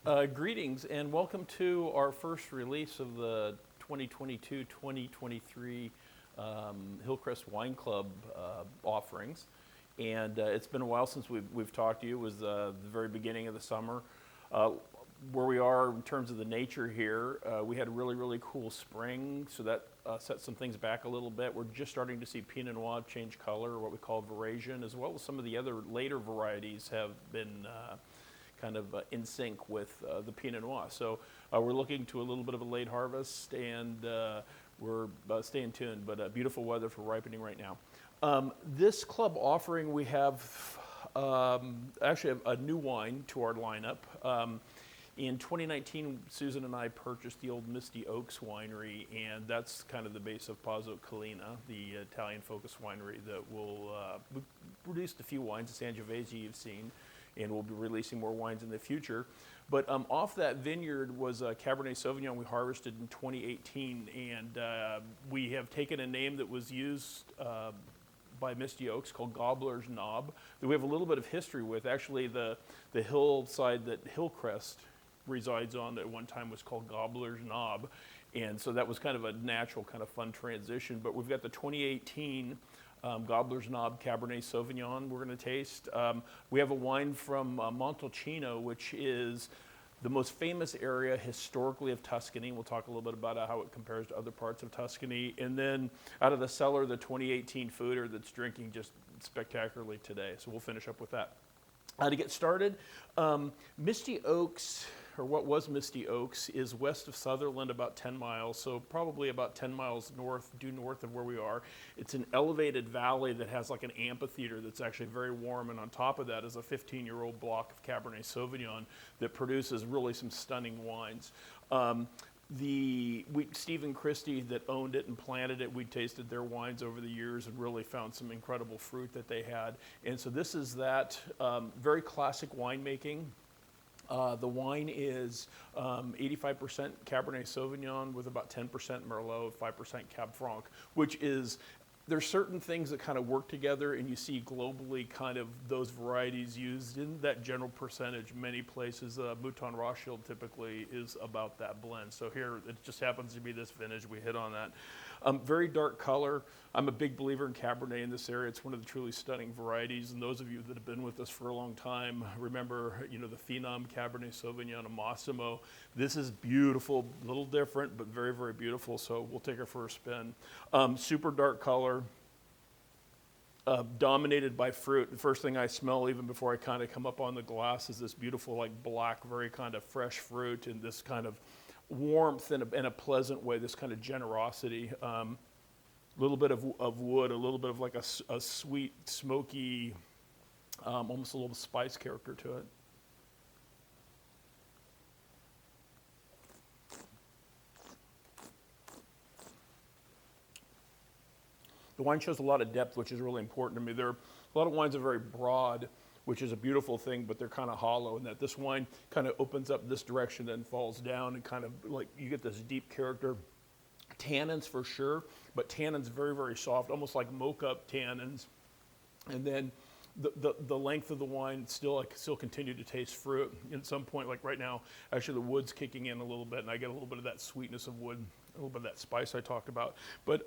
Greetings and welcome to our first release of the 2022-2023 Hillcrest Wine Club offerings. And it's been a while since we've talked to you. It was the very beginning of the summer. Where we are in terms of the nature here, we had a really cool spring, so that set some things back a little bit. We're just starting to see Pinot Noir change color, or what we call Veraison, as well as some of the other later varieties have been kind of in sync with the Pinot Noir. So we're looking to a little bit of a late harvest, and we're staying tuned, but beautiful weather for ripening right now. This club offering, we have actually a new wine to our lineup. In 2019, Susan and I purchased the old Misty Oaks winery, and that's kind of the base of Pietroso Rosso, the Italian-focused winery that will, we've produced a few wines, the Sangiovese you've seen, and we'll be releasing more wines in the future. But off that vineyard was a Cabernet Sauvignon we harvested in 2018, and we have taken a name that was used by Misty Oaks called Gobblers Knob, that we have a little bit of history with. Actually, the hillside that Hillcrest resides on at one time was called Gobblers Knob, and so that was kind of a natural, kind of fun transition. But we've got the 2018 Gobblers Knob Cabernet Sauvignon we're going to taste. We have a wine from Montalcino, which is the most famous area historically of Tuscany. We'll talk a little bit about how it compares to other parts of Tuscany. And then out of the cellar, the 2018 Fuder that's drinking just spectacularly today. So we'll finish up with that. To get started, Misty Oaks, or what was Misty Oaks, is west of Sutherland about 10 miles, so probably about 10 miles due north of where we are. It's an elevated valley that has like an amphitheater that's actually very warm, and on top of that is a 15-year-old block of Cabernet Sauvignon that produces really some stunning wines. Stephen Christie that owned it and planted it, we tasted their wines over the years and really found some incredible fruit that they had. And so this is that very classic winemaking. The wine is 85% Cabernet Sauvignon with about 10% Merlot, 5% Cab Franc, which is, there's certain things that kind of work together, and you see globally kind of those varieties used in that general percentage. Many places, Mouton Rothschild typically is about that blend. So here it just happens to be this vintage. We hit on that. Very dark color. I'm a big believer in Cabernet in this area. It's one of the truly stunning varieties. And those of you that have been with us for a long time remember, you know, the Phenom Cabernet Sauvignon, a Massimo. This is beautiful, a little different, but very beautiful. So we'll take it for a spin. Super dark color. Dominated by fruit. The first thing I smell, even before I kind of come up on the glass, is this beautiful, like black, very kind of fresh fruit, and this kind of warmth in a pleasant way, this kind of generosity. A little bit of wood, a little bit of like a sweet, smoky, almost a little spice character to it. The wine shows a lot of depth, which is really important to me. A lot of wines are very broad, which is a beautiful thing, but they're kind of hollow, and that this wine kind of opens up this direction and falls down, and kind of like you get this deep character. Tannins for sure, but tannins very soft, almost like mocha tannins. And then the length of the wine still continue to taste fruit. At some point, like right now, actually the wood's kicking in a little bit, and I get a little bit of that sweetness of wood, a little bit of that spice I talked about. But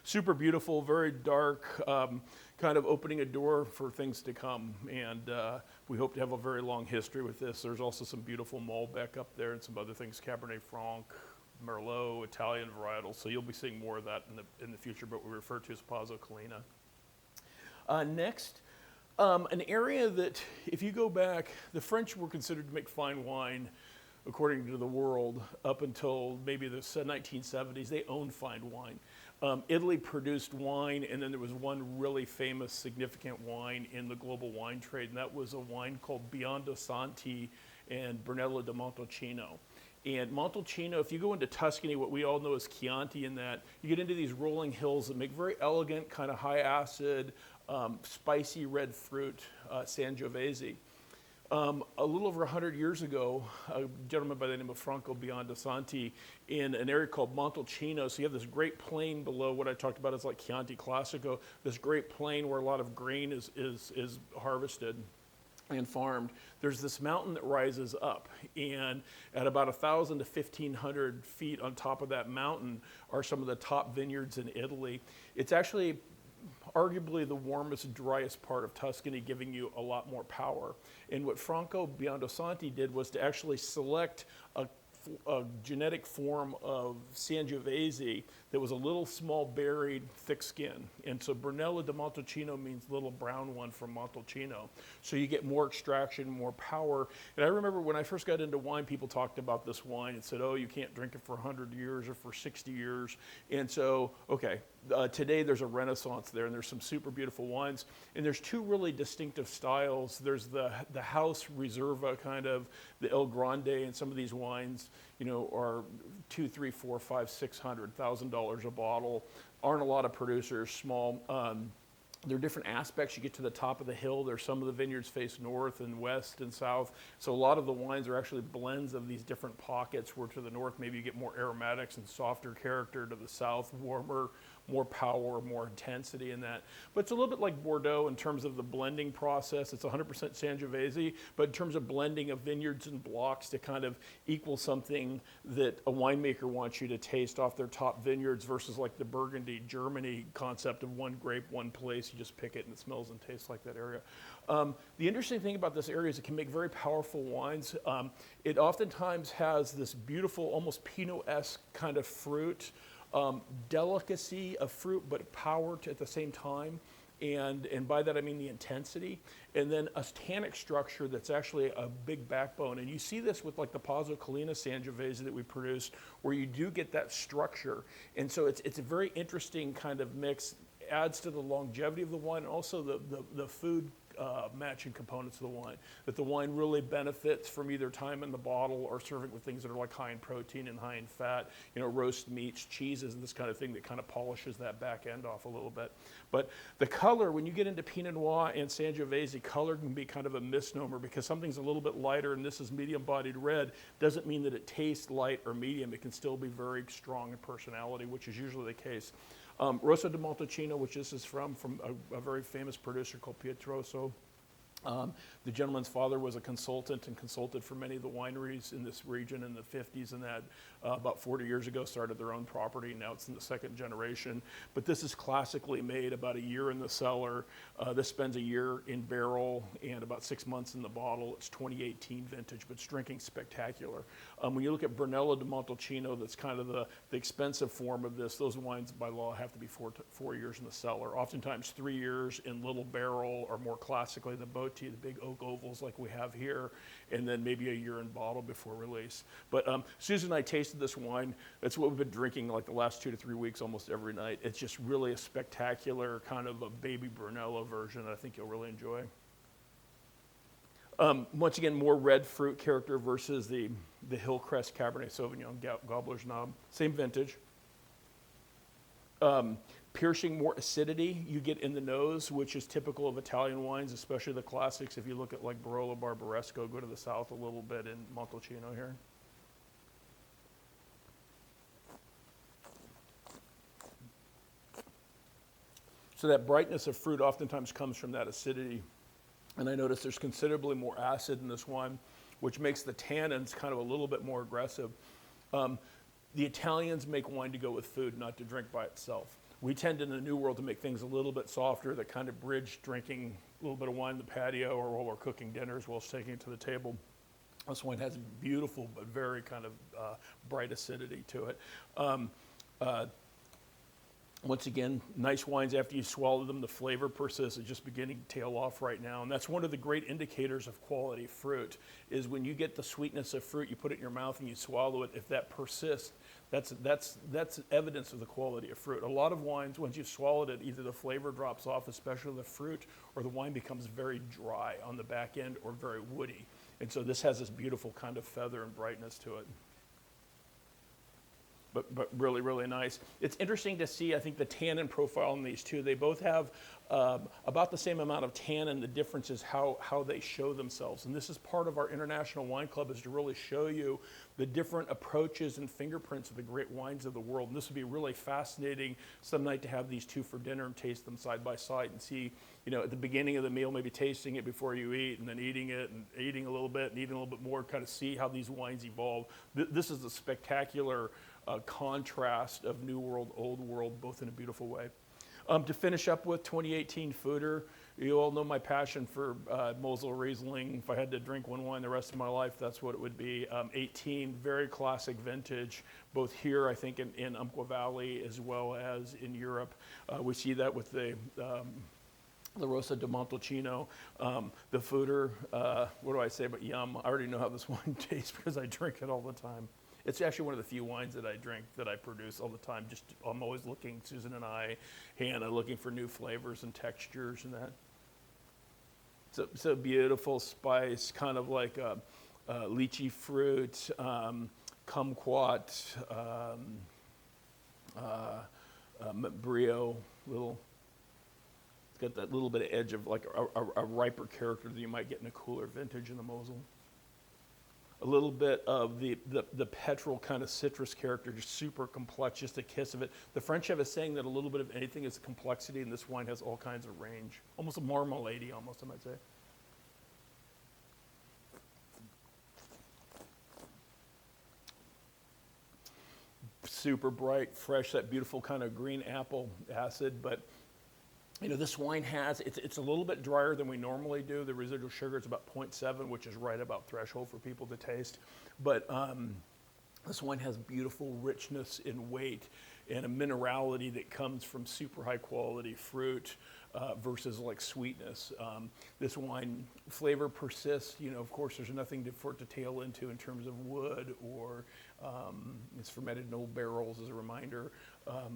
super beautiful, very dark, kind of opening a door for things to come. And we hope to have a very long history with this. There's also some beautiful Malbec up there and some other things, Cabernet Franc, Merlot, Italian varietals. So you'll be seeing more of that in the future, but we refer to as Pietroso Rosso. Next, an area that, if you go back, the French were considered to make fine wine according to the world up until maybe the 1970s. They owned fine wine. Italy produced wine, and then there was one really famous, significant wine in the global wine trade, and that was a wine called Biando Santi and Brunello di Montalcino. And Montalcino, if you go into Tuscany, what we all know is Chianti, in that you get into these rolling hills that make very elegant, kind of high acid, spicy red fruit Sangiovese. A little over 100 years ago, a gentleman by the name of Franco Biando Santi in an area called Montalcino. So you have this great plain below what I talked about as like Chianti Classico, this great plain where a lot of grain is harvested. and farmed, there's this mountain that rises up, and at about 1,000 to 1,500 feet on top of that mountain are some of the top vineyards in Italy. It's actually arguably the warmest and driest part of Tuscany, giving you a lot more power. And what Franco Biando Santi did was to actually select a genetic form of Sangiovese that was a little small berried, thick skin. And so Brunello di Montalcino means little brown one from Montalcino. So you get more extraction, more power. And I remember when I first got into wine, people talked about this wine and said, oh, you can't drink it for 100 years or for 60 years. And so, okay, today there's a renaissance there, and there's some super beautiful wines. And there's two really distinctive styles. There's the House Reserva kind of, the El Grande, and some of these wines, you know, are $200, $300, $400, $500, $600, $1,000 a bottle. Aren't a lot of producers, small. There are different aspects. You get to the top of the hill. There's some of the vineyards face north and west and south. So a lot of the wines are actually blends of these different pockets, where to the north maybe you get more aromatics and softer character, to the south warmer, more power, more intensity in that. But it's a little bit like Bordeaux in terms of the blending process. It's 100% Sangiovese, but in terms of blending of vineyards and blocks to kind of equal something that a winemaker wants you to taste off their top vineyards, versus like the Burgundy, Germany concept of one grape, one place. You just pick it and it smells and tastes like that area. The interesting thing about this area is it can make very powerful wines. It oftentimes has this beautiful, almost Pinot-esque kind of fruit, delicacy of fruit, but power at the same time. And by that I mean the intensity. And then a tannic structure that's actually a big backbone. And you see this with like the Pozzo Collina Sangiovese that we produced, where you do get that structure. And so it's a very interesting kind of mix. Adds to the longevity of the wine, and also the food matching components of the wine. That the wine really benefits from either time in the bottle or serving with things that are like high in protein and high in fat, you know, roast meats, cheeses, and this kind of thing that kind of polishes that back end off a little bit. But the color, when you get into Pinot Noir and Sangiovese, color can be kind of a misnomer, because something's a little bit lighter and this is medium-bodied red, doesn't mean that it tastes light or medium. It can still be very strong in personality, which is usually the case. Rosso di Montalcino, which this is from a very famous producer called Pietroso. The gentleman's father was a consultant and consulted for many of the wineries in this region in the 50s, and that about 40 years ago started their own property. Now it's in the second generation. But this is classically made about a year in the cellar. This spends a year in barrel and about 6 months in the bottle. It's 2018 vintage, but it's drinking spectacular. When you look at Brunello di Montalcino, that's kind of the expensive form of this. Those wines by law have to be 4 years in the cellar. Oftentimes 3 years in little barrel, or more classically the Boti, the big oak ovals like we have here, and then maybe a year in bottle before release. But Susan and I tasted this wine. That's what we've been drinking like the last 2 to 3 weeks almost every night. It's just really a spectacular kind of a baby Brunello version that I think you'll really enjoy. Once again, more red fruit character versus the Hillcrest Cabernet Sauvignon, Gobblers Knob. Same vintage. Piercing more acidity you get in the nose, which is typical of Italian wines, especially the classics. If you look at like Barolo Barbaresco, go to the south a little bit in Montalcino here. So that brightness of fruit oftentimes comes from that acidity. And I notice there's considerably more acid in this wine, which makes the tannins kind of a little bit more aggressive. The Italians make wine to go with food, not to drink by itself. We tend in the New World to make things a little bit softer that kind of bridge drinking a little bit of wine in the patio or while we're cooking dinners while taking it to the table. This wine has beautiful but very kind of bright acidity to it. Once again, nice wines, after you swallow them, the flavor persists. It's just beginning to tail off right now. And that's one of the great indicators of quality fruit, is when you get the sweetness of fruit, you put it in your mouth and you swallow it. If that persists, that's evidence of the quality of fruit. A lot of wines, once you've swallowed it, either the flavor drops off, especially the fruit, or the wine becomes very dry on the back end or very woody. And so this has this beautiful kind of feather and brightness to it. But really, really nice. It's interesting to see, I think, the tannin profile in these two. They both have about the same amount of tannin. The difference is how they show themselves. And this is part of our International Wine Club, is to really show you the different approaches and fingerprints of the great wines of the world. And this would be really fascinating some night to have these two for dinner and taste them side by side and see, at the beginning of the meal, maybe tasting it before you eat, and then eating it and eating a little bit and eating a little bit more, kind of see how these wines evolve. This is a spectacular contrast of New World, Old World, both in a beautiful way. To finish up with 2018 Fuder, you all know my passion for Mosel Riesling. If I had to drink one wine the rest of my life, that's what it would be. 18, very classic vintage, both here, I think, in Umpqua Valley, as well as in Europe. We see that with the Rosso di Montalcino, the Fuder. What do I say but yum? I already know how this wine tastes because I drink it all the time. It's actually one of the few wines that I drink, that I produce all the time. I'm always looking, Susan and I, Hannah, looking for new flavors and textures and that. It's a beautiful spice, kind of like a lychee fruit, kumquat, brio, little. It's got that little bit of edge of like a riper character that you might get in a cooler vintage in the Mosel. A little bit of the petrol kind of citrus character, just super complex, just a kiss of it. The French have a saying that a little bit of anything is complexity, and this wine has all kinds of range. Almost a marmalade, almost, I might say. Super bright, fresh, that beautiful kind of green apple acid, but this wine it's a little bit drier than we normally do. The residual sugar is about 0.7, which is right about threshold for people to taste. But this wine has beautiful richness in weight and a minerality that comes from super high quality fruit versus like sweetness. This wine flavor persists. Of course, there's nothing for it to tail into in terms of wood or it's fermented in old barrels as a reminder.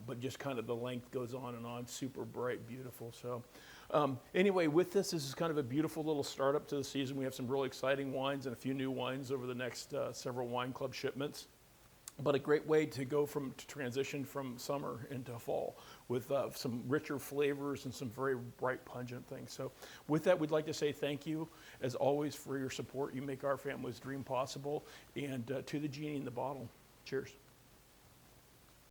But just kind of the length goes on and on, super bright, beautiful. So anyway, with this is kind of a beautiful little startup to the season. We have some really exciting wines and a few new wines over the next several wine club shipments. But a great way to transition from summer into fall with some richer flavors and some very bright, pungent things. So with that, we'd like to say thank you, as always, for your support. You make our family's dream possible. And to the genie in the bottle, cheers.